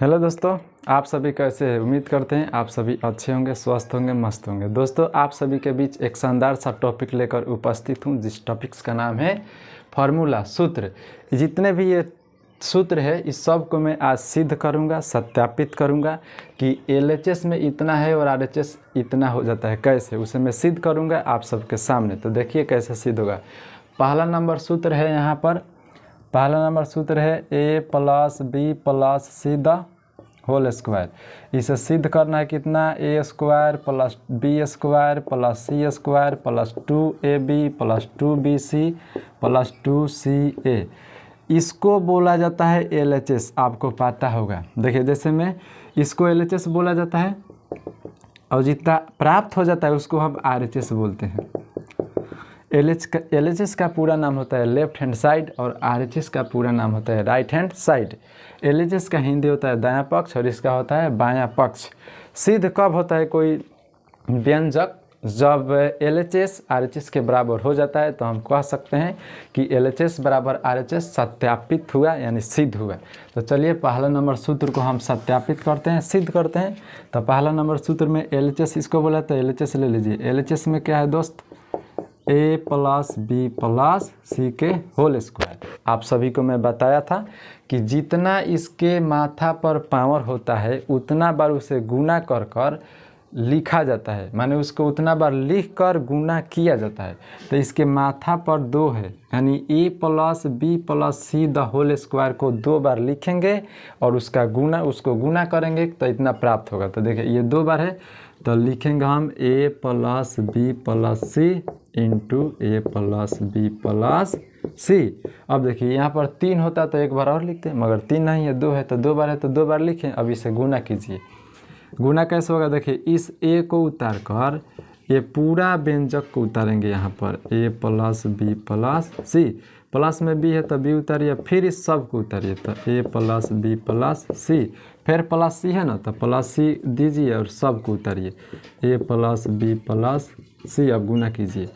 Hello दोस्तों, आप सभी कैसे हैं। उम्मीद करते हैं आप सभी अच्छे होंगे, स्वस्थ होंगे, मस्त होंगे। दोस्तों, आप सभी के बीच एक शानदार सा टॉपिक लेकर उपस्थित हूं, जिस टॉपिक्स का नाम है फार्मूला, सूत्र। जितने भी ये सूत्र है इस सब को मैं आज सिद्ध करूंगा, सत्यापित करूंगा कि एलएचएस में इतना है और आरएचएस इतना हो जाता है। कैसे उसे मैं सिद्ध करूंगा आप सबके सामने। तो देखिए कैसे सिद्ध होगा। पहला नंबर सूत्र है यहाँ पर, पहला नंबर सूत्र है a plus B plus C the whole square. इसे सिद्ध करना है कितना, A square plus B square plus C square plus 2ab plus 2bc plus 2ca। इसको बोला जाता है एलएचएस, आपको पता होगा। देखिए जैसे में इसको एलएचएस बोला जाता है और जितना प्राप्त हो जाता है उसको हम आरएचएस बोलते हैं। एलएचएस का पूरा नाम होता है लेफ्ट हैंड साइड और आरएचएस का पूरा नाम होता है राइट हैंड साइड। एलएचएस का हिंदी होता है दायां पक्ष और इसका होता है बायां पक्ष। सिद्ध कब होता है कोई व्यंजक, जब एलएचएस आरएचएस के बराबर हो जाता है तो हम कह सकते हैं कि एलएचएस बराबर आरएचएस सत्यापित हुआ, यानी सिद्ध हुआ। तो चलिए पहला नंबर सूत्र को हम सत्यापित करते हैं, सिद्ध करते हैं। तो पहला नंबर सूत्र में एलएचएस इसको बोला तो एलएचएस ले लीजिए। एलएचएस में क्या है दोस्त, ए प्लस बी प्लस सी के होल स्क्वायर। आप सभी को मैं बताया था कि जितना इसके माथा पर पावर होता है उतना बार उसे गुना कर कर लिखा जाता है, माने उसको उतना बार लिख कर गुना किया जाता है। तो इसके माथा पर 2 है, यानी A plus B plus C the whole square को 2 बार लिखेंगे और उसको गुना करेंगे तो इतना प्राप्त होगा। तो देखिए ये 2 बार है तो लिखेंगे हम ए प्लस बी प्लस सी इंटू ए प्लस बी प्लस सी। अब देखिए यहाँ पर 3 होता तो एक बार और लिखते हैं, मगर 3 नहीं है, 2 है तो 2 बार है तो 2 बार लिखें। अब इसे गुना कीजिए। गुना कैसे होगा, देखिए इस ए को उतार कर ये पूरा व्यंजक को उतारेंगे यहाँ पर ए प्लस बी प्लस सी। प्लस में बी है तो बी उतारिए, फिर इस सब को उतारिए तो ए प्लस बी प्लस सी, फिर प्लस सी है ना तो प्लस सी दीजिए और सब को उतारिए ए प्लस बी प्लस सी। अब गुना कीजिए।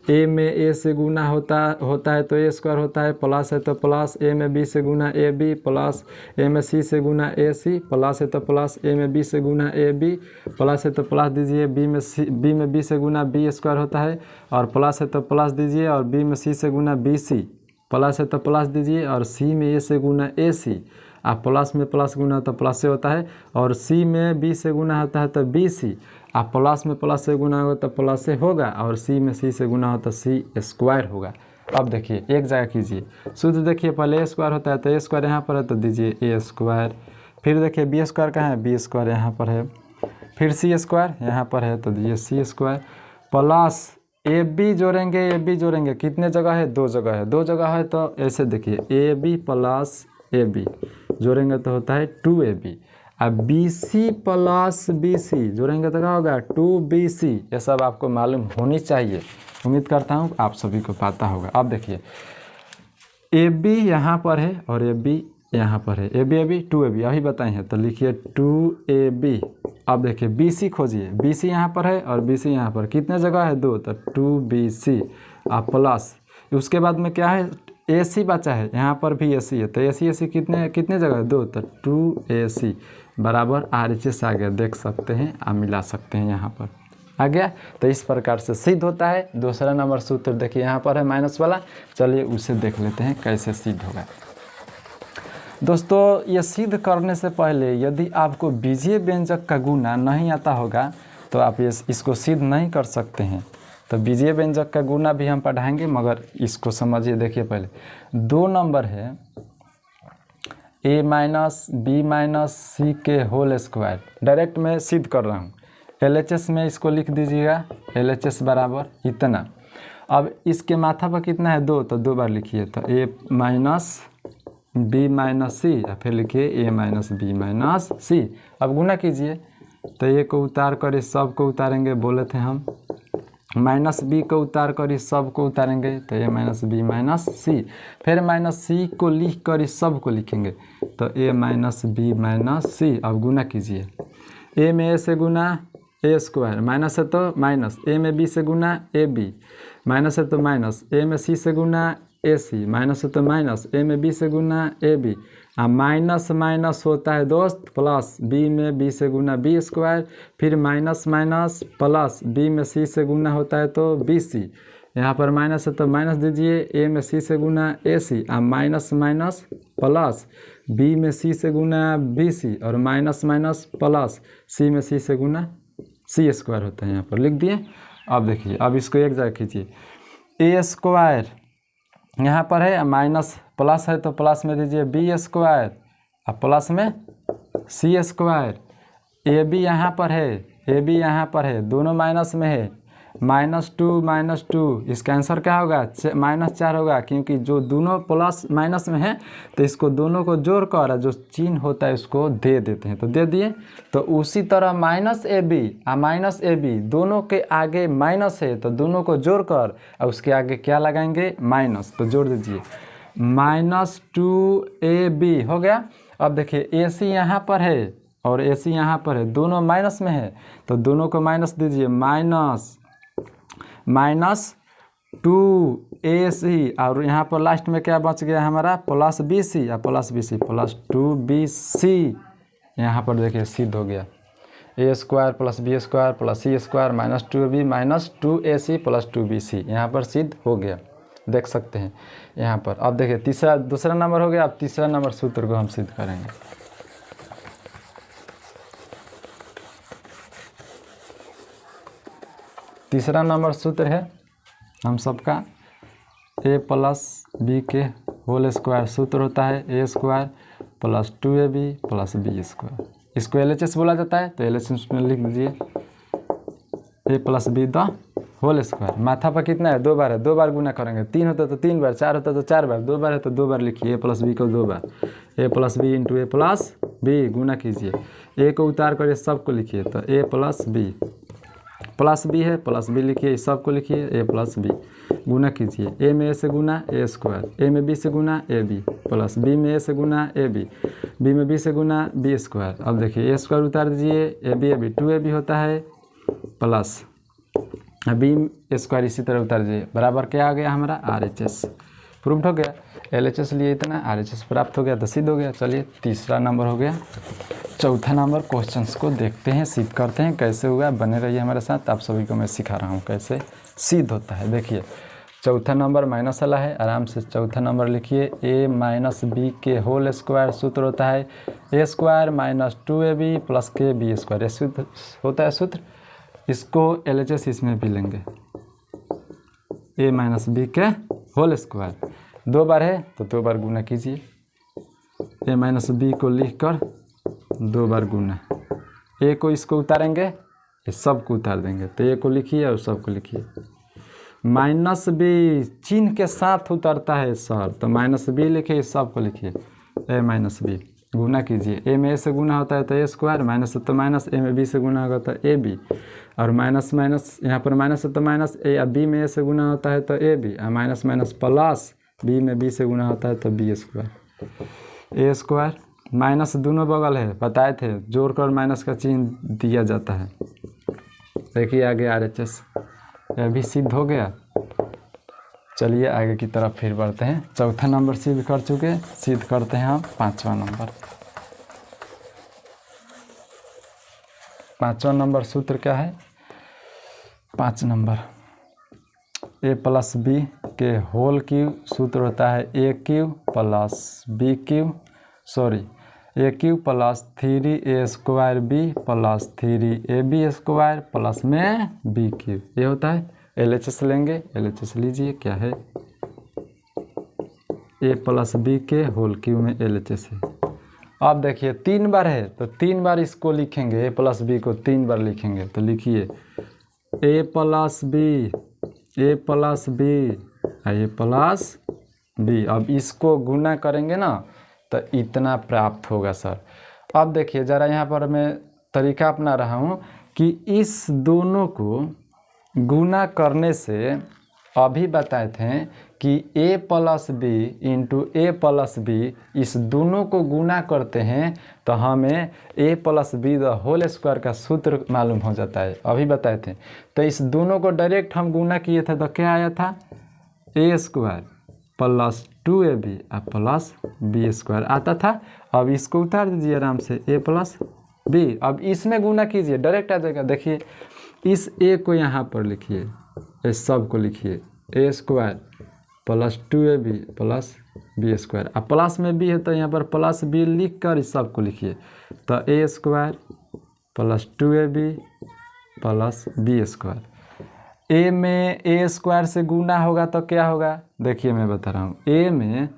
ए में ए से गुना होता है तो ए स्क्वायर होता है, प्लस है तो प्लस, ए में बी से गुना ए बी प्लस, ए में सी से गुना ए सी, प्लस है तो प्लस, ए में बी से गुना ए बी, प्लस है तो प्लस दीजिए, बी में बी से गुना बी स्क्वायर होता है और प्लस है तो प्लस दीजिए, और बी में सी से गुना बी सी, प्लस है तो प्लस दीजिए, और सी में ए से गुना ए सी। आप प्लस में प्लस गुना तो प्लस से होता है, और सी में बी से गुना होता है तो बी सी। आप प्लस में प्लस से गुना होगा तो प्लस से होगा, और सी में सी से गुना हो तो सी स्क्वायर होगा। अब देखिए एक जगह कीजिए सूत्र। देखिए पहले ए स्क्वायर होता है तो ए स्क्वायर यहाँ पर है तो दीजिए ए स्क्वायर, फिर देखिए बी स्क्वायर कहाँ है, बी स्क्वायर यहाँ पर है, फिर सी स्क्वायर यहाँ पर है तो दीजिए सी स्क्वायर, प्लस ए बी जोड़ेंगे, ए बी जोड़ेंगे कितने जगह है, 2 जगह है, 2 जगह है तो ऐसे देखिए a B plus a b जोड़ेंगे तो होता है 2ab। अब b c plus b c जोड़ेंगे तो क्या होगा 2bc। ये सब आपको मालूम होनी चाहिए, उम्मीद करता हूँ आप सभी को पता होगा। अब देखिए ए बी यहाँ पर है और ए बी यहाँ पर है, ए बी 2ab अभी बताए हैं तो लिखिए 2ab। अब देखिए बी सी खोजिए, बी सी यहाँ पर है और बी सी यहाँ पर कितने जगह है, 2, तो 2bc। अब प्लस उसके बाद में क्या है, ए सी बचा है, यहाँ पर भी ए सी है तो ए सी कितने जगह है, 2, तो 2ac बराबर आरएचएस आ गया। देख सकते हैं, आप मिला सकते हैं, यहाँ पर आ गया। तो इस प्रकार से सिद्ध होता है। दूसरा नंबर सूत्र देखिए यहाँ पर है माइनस वाला, चलिए उसे देख लेते हैं कैसे सिद्ध होगा। दोस्तों ये सिद्ध करने से पहले यदि आपको बीजीय व्यंजक का गुना नहीं आता होगा तो आप इसको सिद्ध नहीं कर सकते हैं। तो बीजीय व्यंजक का गुना भी हम पढ़ाएंगे, मगर इसको समझिए। देखिए पहले 2 नंबर है a माइनस बी माइनस सी के होल स्क्वायर। डायरेक्ट मैं सिद्ध कर रहा हूँ। एलएचएस में इसको लिख दीजिएगा, एलएचएस बराबर इतना। अब इसके माथा पर कितना है, 2, तो 2 बार लिखिए तो a माइनस बी माइनस सी, या फिर लिखिए a माइनस बी माइनस सी। अब गुना कीजिए तो ए को उतार कर इस सब को उतारेंगे, बोले थे हम, माइनस बी को उतार कर इस सब को उतारेंगे तो ए माइनस बी माइनस सी, फिर माइनस सी को लिख कर इस सब को लिखेंगे तो ए माइनस बी माइनस सी। अब गुना कीजिए, ए में ए से गुना ए स्क्वायर, माइनस है तो माइनस, ए में बी से गुना ए बी, माइनस है तो माइनस, ए में सी से गुना ए सी, माइनस है तो माइनस, ए में बी से गुना ए बी, माइनस माइनस होता है दोस्त प्लस, बी में बी से गुना बी स्क्वायर, फिर माइनस माइनस प्लस, बी में सी से गुना होता है तो बी सी, यहाँ पर माइनस है तो माइनस दीजिए, ए में सी से गुना ए सी, माइनस माइनस प्लस, बी में सी से गुना बी सी, और माइनस माइनस प्लस, सी में सी से गुना सी स्क्वायर होता है, यहाँ पर लिख दिए। अब देखिए, अब इसको एक जगह खींचिए, ए स्क्वायर यहाँ पर है, माइनस प्लस है तो प्लस में दीजिए बी स्क्वायर, अब प्लस में सी स्क्वायर, ए बी यहाँ पर है, ए बी यहाँ पर है, दोनों माइनस में है, -2 इसका आंसर क्या होगा, -4 होगा, क्योंकि जो दोनों प्लस माइनस में है तो इसको दोनों को जोड़ कर जो चिन्ह होता है उसको दे देते हैं, तो दे दिए। तो उसी तरह माइनस ए बी दोनों के आगे माइनस है तो दोनों को जोड़ कर और उसके आगे क्या लगाएंगे, माइनस, तो जोड़ दीजिए, -2ab हो गया। अब देखिए ए सी यहाँ पर है और ए सी यहाँ पर है, दोनों माइनस में है तो दोनों को माइनस दीजिए, -2ac, और यहाँ पर लास्ट में क्या बच गया हमारा, प्लस बी सी, +2bc, यहाँ पर देखिए सिद्ध हो गया, A square plus B square plus C square -2ab -2ac plus 2bc, यहाँ पर सिद्ध हो गया, देख सकते हैं यहाँ पर। अब देखिए दूसरा नंबर हो गया। अब तीसरा नंबर सूत्र को हम सिद्ध करेंगे। तीसरा नंबर सूत्र है हम सबका a प्लस बी के होल स्क्वायर, सूत्र होता है a square plus 2ab plus B square, इसको LHS बोला जाता है, तो LHS में लिख दीजिए a plus b the whole square. माथा पर कितना है, 2 बार है, 2 बार गुना करेंगे, 3 होता तो 3 बार, 4 होता तो 4 बार, 2 बार है तो 2 बार लिखिए, a प्लस बी को 2 बार, a plus B into A plus B गुना कीजिए, a को उतार कर सबको लिखिए, तो a plus B, plus B है प्लस बी लिखिए, सबको लिखिए, ए प्लस बी गुना कीजिए, ए में ए से गुना ए स्क्वायर, ए में बी से गुना ए बी, प्लस बी में ए से गुना ए बी, बी में बी से गुना बी स्क्वायर। अब देखिए ए स्क्वायर उतार दीजिए, ए बी 2ab होता है, प्लस बी स्क्वायर इसी तरह उतार दीजिए, बराबर क्या आ गया हमारा, RHS प्रूव्ड हो गया। LHS लिए इतना, RHS प्राप्त हो गया तो सिद्ध हो गया। चलिए तीसरा नंबर हो गया। चौथा नंबर क्वेश्चंस को देखते हैं, सिद्ध करते हैं कैसे हुआ, बने रहिए हमारे साथ, आप सभी को मैं सिखा रहा हूँ कैसे सिद्ध होता है। देखिए चौथा नंबर माइनस वाला है, आराम से चौथा नंबर लिखिए, a माइनस बी के होल स्क्वायर, सूत्र होता है a स्क्वायर -2ab प्लस के बी स्क्वायर, ये सूत्र होता है सूत्र, इसको LHS इसमें भी लेंगे, a माइनस बी के होल स्क्वायर, 2 बार है तो 2 बार गुना कीजिए, a माइनस बी को लिख कर 2 बार गुना, ए को इसको उतारेंगे, ये सब को उतार देंगे, तो ए को लिखिए और सब को लिखिए, माइनस बी चिन्ह के साथ उतरता है सर, तो माइनस बी लिखिए, सब को लिखिए, ए माइनस बी गुना कीजिए, ए में ए से गुना होता है तो ए स्क्वायर, माइनस है तो माइनस, ए में बी से गुना होगा तो ए बी, और माइनस माइनस यहाँ पर माइनस है तो माइनस, ए बी में ए से गुना होता है तो a b, minus minus plus, b में बी से गुना होता है तो b square, a square, minus दोनों बगल है, बताए थे जोड़कर माइनस का चिन्ह दिया जाता है। देखिए आगे RHS, यह भी सिद्ध हो गया। चलिए आगे की तरफ फिर बढ़ते हैं। चौथा नंबर सिद्ध कर चुके, सिद्ध करते हैं हम पांचवा नंबर। पांचवा नंबर सूत्र क्या है, 5 नंबर a प्लस बी के होल क्यूब, सूत्र होता है a cube plus b cube, a cube plus 3a square b plus 3ab square plus में b क्यूब, ये होता है। LHS लेंगे, LHS लीजिए, क्या है, a प्लस बी के होल क्यूब में LHS है। अब देखिए 3 बार है तो 3 बार इसको लिखेंगे, a प्लस बी को 3 बार लिखेंगे, तो लिखिए a plus b, a plus b, a plus b. अब इसको गुना करेंगे ना तो इतना प्राप्त होगा सर। अब देखिए ज़रा यहाँ पर मैं तरीका अपना रहा हूँ कि इस दोनों को गुना करने से, अभी बताए थे कि a plus B into A plus b, इस दोनों को गुना करते हैं तो हमें a plus b the whole square का सूत्र मालूम हो जाता है, अभी बताए थे। तो इस दोनों को डायरेक्ट हम गुना किए थे तो क्या आया था, a स्क्वायर प्लस 2ab और प्लस b² आता था। अब इसको उतार दीजिए आराम से, a प्लस b। अब इसमें गुना कीजिए, डायरेक्ट आ जाएगा। देखिए इस a को यहाँ पर लिखिए, इस सब को लिखिए a² plus 2ab plus b²। अब प्लस में b है तो यहाँ पर प्लस b लिख कर इस सब को लिखिए। तो a² plus 2ab plus b²। a में a² से गुना होगा तो क्या होगा, देखिए मैं बता रहा हूँ। a में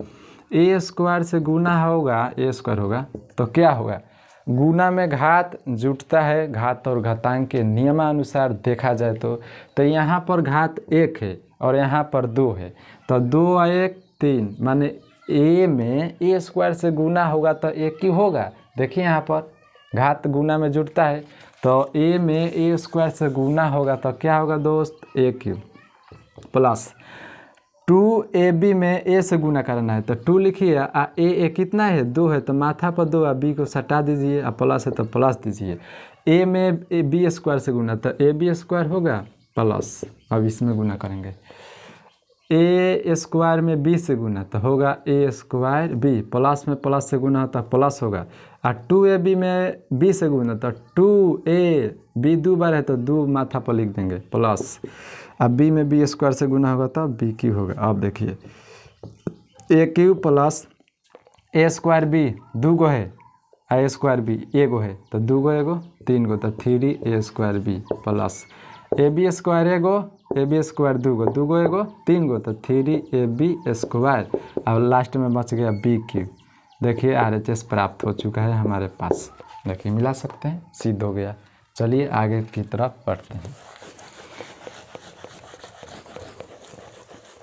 a² से गुना होगा, a² होगा तो क्या होगा, गुना में घात जुटता है, घात और घातांक के नियमानुसार देखा जाए तो यहाँ पर घात 1 है और यहाँ पर 2 है, तो 2 और 1 3, माने a में a² से गुना होगा तो a क्यों होगा। देखिए यहाँ पर घात गुना में जुटता है, तो a में a² से गुना होगा तो क्या होगा दोस्त, a³ प्लस 2ab में a से गुना करना है तो 2 लिखिए। a कितना है, 2 है तो माथा पर 2, b को सटा दीजिए, प्लस है तो प्लस दीजिए। a में b² से गुना तो ab² होगा प्लस, अब इसमें गुना करेंगे। a² में b से गुना तो होगा a²b, प्लस में प्लस से गुना होता प्लस होगा। और 2ab में b से गुना तो 2ab 2 बार है तो 2 माथा पर लिख देंगे प्लस। अब b में b² से गुना होगा तो b³ होगा। अब देखिए a³ प्लस a²b 2 गो है, a²b 1 गो है तो 2 गो 1 गो 3 गो तो 3a²b प्लस ab² 1 गो, ab² 2 गो 2 गो 1 गो 3 गो तो 3ab²। अब लास्ट में बच गया b³। देखिए RHS प्राप्त हो चुका है हमारे पास। देखिए मिला सकते हैं, सिद्ध हो गया। चलिए आगे की तरफ बढ़ते हैं।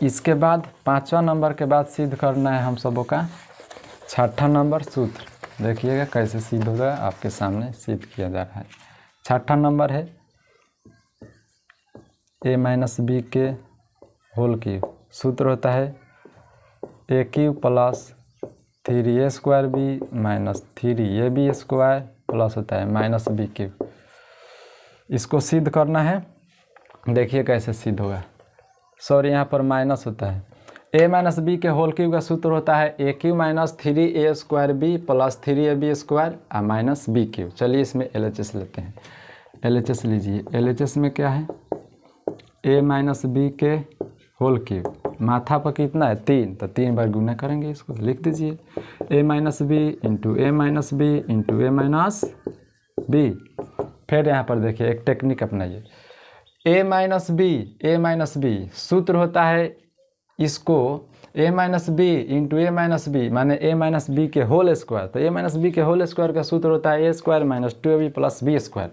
इसके बाद 5वां नंबर के बाद सिद्ध करना है हम सबों का 6ठा नंबर सूत्र। देखिएगा कैसे सिद्ध होगा, आपके सामने सिद्ध किया जा रहा है। 6ठा नंबर है a - b के होल क्यूब। सूत्र होता है a³ plus 3a² minus 3ab² plus होता है माइनस b³। इसको सिद्ध करना है, देखिए कैसे सिद्ध होगा। सॉरी यहाँ पर माइनस होता है। a - b के होल क्यूब का सूत्र होता है a³ minus 3a² plus 3ab² और माइनस b³। चलिए इसमें LHS लेते हैं। LHS लीजिए। LHS में क्या है, a - b के होल क्यूब, माथा पर कितना है 3, तो 3 बार गुना करेंगे, इसको लिख दीजिए a - b into a - b into a - b। फिर यहाँ पर देखिए एक टेक्निक अपनाइए। a - b सूत्र होता है इसको a - b into a - b माने a - b के होल स्क्वायर। तो a - b के होल स्क्वायर का सूत्र होता है a² minus 2ab plus b²।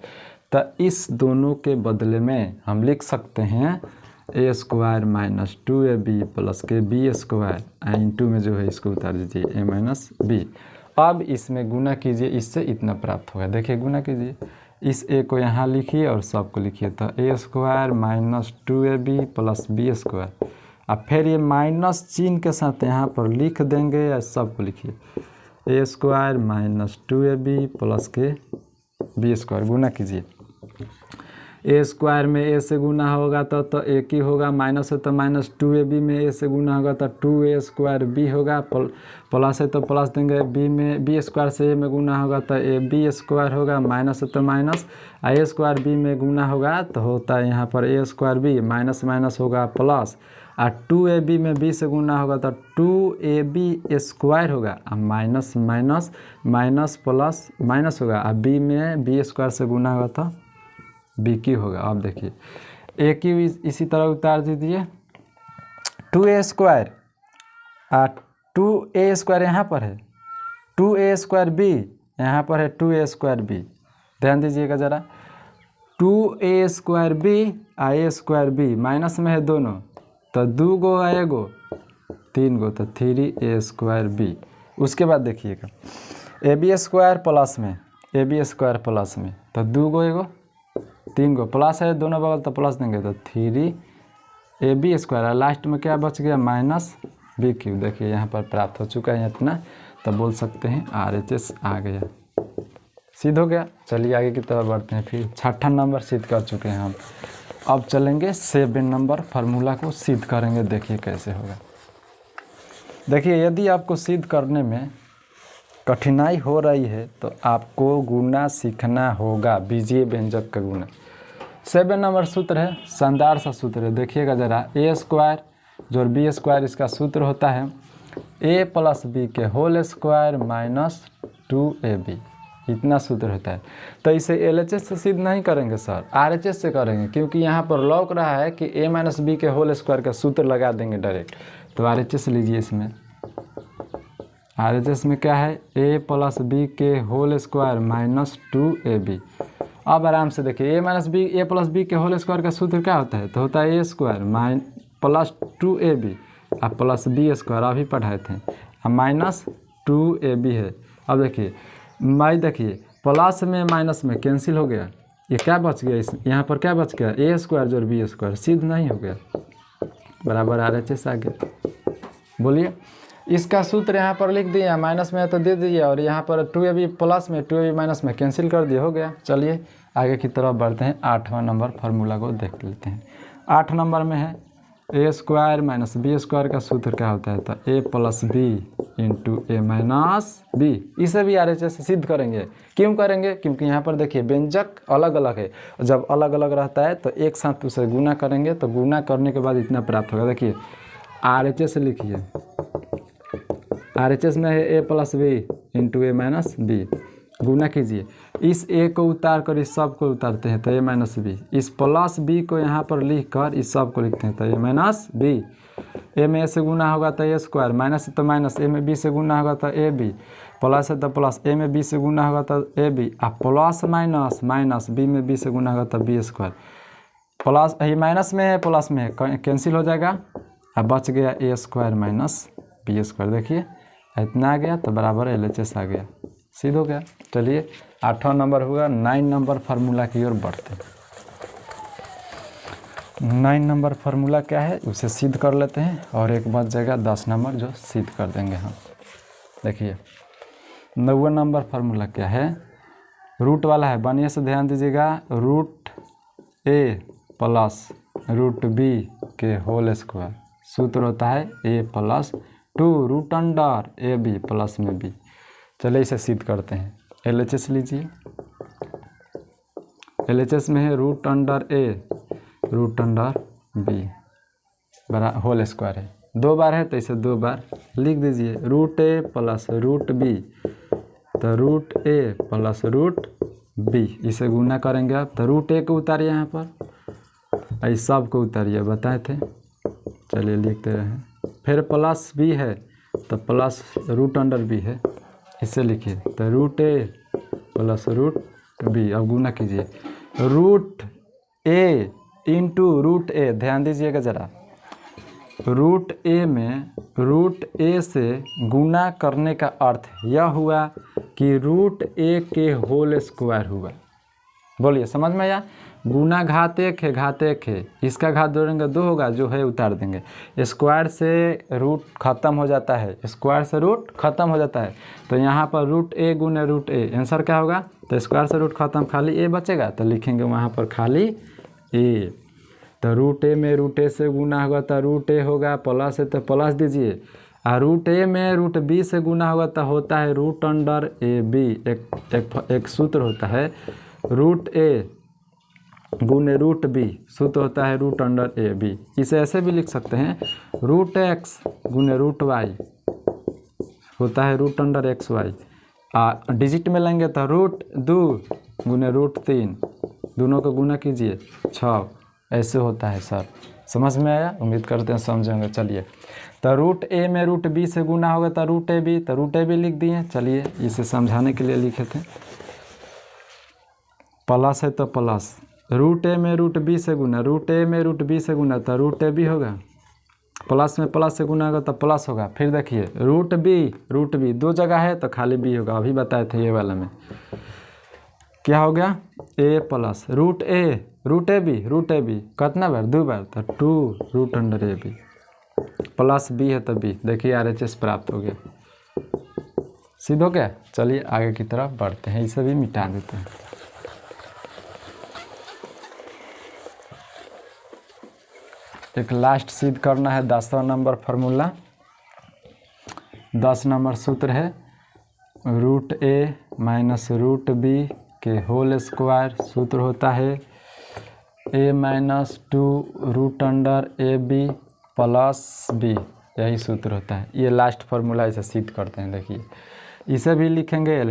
तो इस दोनों के बदले में हम लिख सकते हैं a² माइनस 2ab प्लस के b² इंटू में जो है इसको उतार दीजिए a - b। अब इसमें गुना कीजिए, इससे इतना प्राप्त होगा। देखिए गुना कीजिए, इस a को यहाँ लिखिए और सब को लिखिए। तो a² minus 2ab plus b²। अब फिर ये माइनस चिन्ह के साथ यहाँ पर लिख देंगे या सब को लिखिए a² माइनस 2ab प्लस के b²। गुना कीजिए, a² में a से गुना होगा तो एक ही होगा, माइनस है तो माइनस 2ab में a से गुना होगा तो 2a² होगा, प्लस है तो प्लस देंगे। b में b² से a में गुना होगा तो ab² होगा, माइनस है तो माइनस। a² b में गुना होगा तो होता है यहाँ पर a² b, माइनस माइनस होगा प्लस। और 2ab में b से गुना होगा तो 2ab² होगा, minus minus minus plus minus होगा। और b में b² से गुना होगा तो b³ होगा। अब देखिए a³ इसी तरह उतार दीजिए। 2a² और 2a² यहाँ पर है, 2a² b यहाँ पर है 2a² b। ध्यान दीजिएगा ज़रा, 2a² b और a² b माइनस में है दोनों, तो 2 गो 1 गो 3 गो तो 3a² b। उसके बाद देखिएगा ab² प्लस में ab² प्लस में तो 2 गो 1 गो 3 गो प्लस है दोनों बगल तो प्लस देंगे तो 3ab²। लास्ट में क्या बच गया माइनस b³। देखिए यहाँ पर प्राप्त हो चुका है इतना, तो बोल सकते हैं RHS आ गया, सिद्ध हो गया। चलिए आगे की तरफ बढ़ते हैं। फिर 6ठा नंबर सिद्ध कर चुके हैं हम। अब चलेंगे 7 नंबर फार्मूला को सिद्ध करेंगे, देखिए कैसे होगा। देखिए यदि आपको सिद्ध करने में कठिनाई हो रही है तो आपको गुना सीखना होगा, बीजीय व्यंजक का गुना। 7 नंबर सूत्र है, शानदार सा सूत्र है, देखिएगा ज़रा। ए स्क्वायर जोड़ बी स्क्वायर, इसका सूत्र होता है ए प्लस बी के होल स्क्वायर माइनस 2ab, इतना सूत्र होता है। तो इसे एलएचएस से सिद्ध नहीं करेंगे सर, आरएचएस से करेंगे, क्योंकि यहाँ पर लौक रहा है कि a माइनस बी के होल स्क्वायर का सूत्र लगा देंगे डायरेक्ट। तो आरएचएस लीजिए, इसमें आरएचएस में क्या है, a प्लस बी के होल स्क्वायर माइनस 2ab। अब आराम से देखिए, ए प्लस बी के होल स्क्वायर का सूत्र क्या होता है, तो होता है ए स्क्वायर प्लस 2ab और प्लस बी स्क्वायर, अभी पढ़ाए थे, और माइनस 2ab है। अब देखिए देखिए प्लस में माइनस में कैंसिल हो गया, ये क्या बच गया, इस यहाँ पर क्या बच गया, ए स्क्वायर जोड़ बी स्क्वायर, सिद्ध नहीं हो गया, बराबर आरएचएस आ गया। बोलिए, इसका सूत्र यहाँ पर लिख दिया, माइनस में है तो दे दीजिए, और यहाँ पर 2ab प्लस में 2ab माइनस में कैंसिल कर दिया, हो गया। चलिए आगे की तरफ बढ़ते हैं, 8वां नंबर फार्मूला को देख लेते हैं। 8 नंबर में है ए स्क्वायर माइनस बी स्क्वायर का सूत्र क्या होता है, तो ए प्लस बी इंटू ए माइनस बी। इसे भी आरएचएस से सिद्ध करेंगे। क्यों करेंगे, क्योंकि यहाँ पर देखिए व्यंजक अलग अलग है, जब अलग अलग रहता है तो एक साथ उसे गुना करेंगे, तो गुना करने के बाद इतना प्राप्त होगा। देखिए आरएचएस लिखिए, आरएचएस में है A plus B into A minus B, गुना कीजिए, इस ए को उतार कर इस सब को उतारते हैं तो ए माइनस बी, इस प्लस बी को यहाँ पर लिख कर इस सब को लिखते हैं तो ए माइनस बी। ए में ए से गुना होगा तो ए स्क्वायर, माइनस है तो माइनस, ए में बी से गुना होगा तो ए बी, प्लस है तो प्लस, ए में बी से गुना होगा तो ए बी, और प्लस माइनस माइनस, बी में बी से गुना होगा तो बी स्क्वायर, प्लस ये माइनस में है प्लस में है, कैंसिल हो जाएगा, अब बच गया A square minus B square. देखिए इतना आ गया तो बराबर एलएचएस आ गया, सिद्ध हो गया। चलिए 8वां नंबर होगा। 9 नंबर फार्मूला की ओर बढ़ते हैं। 9 नंबर फार्मूला क्या है उसे सिद्ध कर लेते हैं, और एक बच जाएगा 10 नंबर जो सिद्ध कर देंगे हम। देखिए 9वां नंबर फार्मूला क्या है, रूट वाला है, बढ़िया से ध्यान दीजिएगा। Root A plus root B के होल स्क्वायर, सूत्र होता है A plus 2 root under A B plus में बी। चलिए इसे सिद्ध करते हैं। एलएचएस लीजिए, एलएचएस में है रूट अंडर ए रूट अंडर बी बरा होल स्क्वायर है, 2 बार है तो इसे 2 बार लिख दीजिए। Root A plus root B, तो root A plus root B, इसे गुना करेंगे आप, तो रूट ए को उतारिए यहाँ पर, इस सब को उतारिए, बताए थे। चलिए लिखते रहें, फिर प्लस बी है तो प्लस रूट अंडर बी है, इसे लिखिए, तो root A plus root B. अब गुना कीजिए, रूट ए इंटू रूट ए, ध्यान दीजिएगा ज़रा, रूट ए में रूट ए से गुना करने का अर्थ यह हुआ कि रूट ए के होल स्क्वायर हुआ। बोलिए समझ में आया, गुना घात 1 है, घात 1 है, इसका घात जोड़ेंगे 2 होगा, जो है उतार देंगे, स्क्वायर से रूट खत्म हो जाता है, स्क्वायर से रूट खत्म हो जाता है, तो यहाँ पर रूट ए गुने रूट ए, आंसर क्या होगा, तो स्क्वायर से रूट खत्म, खाली ए बचेगा, तो लिखेंगे वहाँ पर खाली ए। तो रूट ए में रूट ए से गुना होगा तो रूट ए होगा, प्लस है तो प्लस दीजिए, और रूट ए में रूट बी से गुना होगा तो होता है रूट अंडर ए बी। एक सूत्र होता है रूट ए गुने रूट बी, सूत्र होता है रूट अंडर ए बी। इसे ऐसे भी लिख सकते हैं, रूट एक्स गुने रूट वाई होता है root under x y, digit में लेंगे तो रूट 2 गुने रूट 3, दोनों को गुना कीजिए 6, ऐसे होता है सर। समझ में आया, उम्मीद करते हैं समझेंगे। चलिए, तो रूट ए में रूट बी से गुना होगा तो रूट ए बी, तो रूट ए बी लिख दिए। चलिए इसे समझाने के लिए लिखे थे, प्लस है तो प्लस, रूट ए में रूट बी से गुना, रूट ए में रूट बी से गुना तो रूट ए बी होगा, प्लस में प्लस से गुना होगा तो प्लस होगा। फिर देखिए रूट बी 2 जगह है तो खाली बी होगा, अभी बताए थे ये वाला में। क्या हो गया, a plus root a b कितना बार, 2 बार, तो 2 root under A B plus B है तो बी। देखिए आरएचएस प्राप्त हो गया, सिद्ध हो गया। चलिए आगे की तरफ बढ़ते हैं, इसे भी मिटा देते हैं। एक लास्ट सिद्ध करना है 10वां नंबर फार्मूला। 10 नंबर सूत्र है root A minus root B के होल स्क्वायर। सूत्र होता है A minus 2 root under A B plus B, यही सूत्र होता है। ये लास्ट फार्मूला इसे सिद्ध करते हैं। देखिए इसे भी लिखेंगे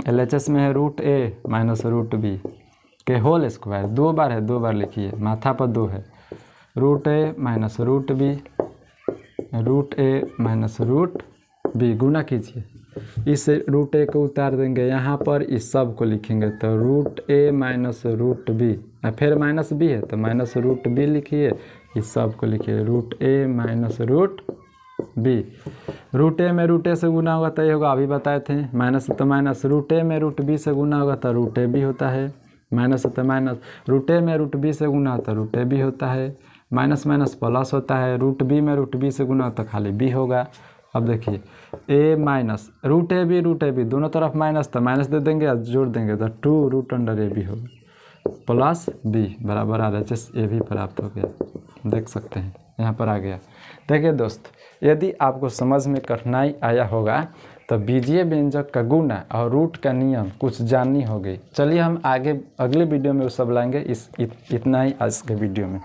LHS में है root A minus root B के होल स्क्वायर, 2 बार है, 2 बार लिखिए, माथा पर 2 है। Root A minus root B, root A minus root B गुना कीजिए। इस रूट ए को उतार देंगे यहाँ पर, इस सब को लिखेंगे तो root A minus root B, फिर माइनस बी है तो माइनस रूट बी लिखिए, इस सब को लिखिए root A minus root B. Root ए में रूट ए से गुना होगा तो ये होगा, अभी बताए थे, माइनस तो माइनस, रूट ए में रूट बी से गुना होगा तो रूट ए बी होता है, माइनस तो माइनस, रूट ए में रूट बी से गुना होता है रूट ए बी होता है, माइनस माइनस प्लस होता है, रूट बी में रूट बी से गुना होता है खाली बी होगा। अब देखिए ए माइनस रूट ए बी दोनों तरफ माइनस, तो माइनस दे देंगे और जोड़ देंगे तो 2 रूट अंडर ए बी होगा प्लस बी बराबर RHS ए भी प्राप्त हो गया, देख सकते हैं यहाँ पर आ गया। देखिए दोस्त, यदि आपको समझ में कठिनाई आया होगा तो बीजीय व्यंजक का गुना और रूट का नियम कुछ जाननी होगी। चलिए हम आगे अगले वीडियो में वो सब लाएंगे। इतना ही आज के वीडियो में।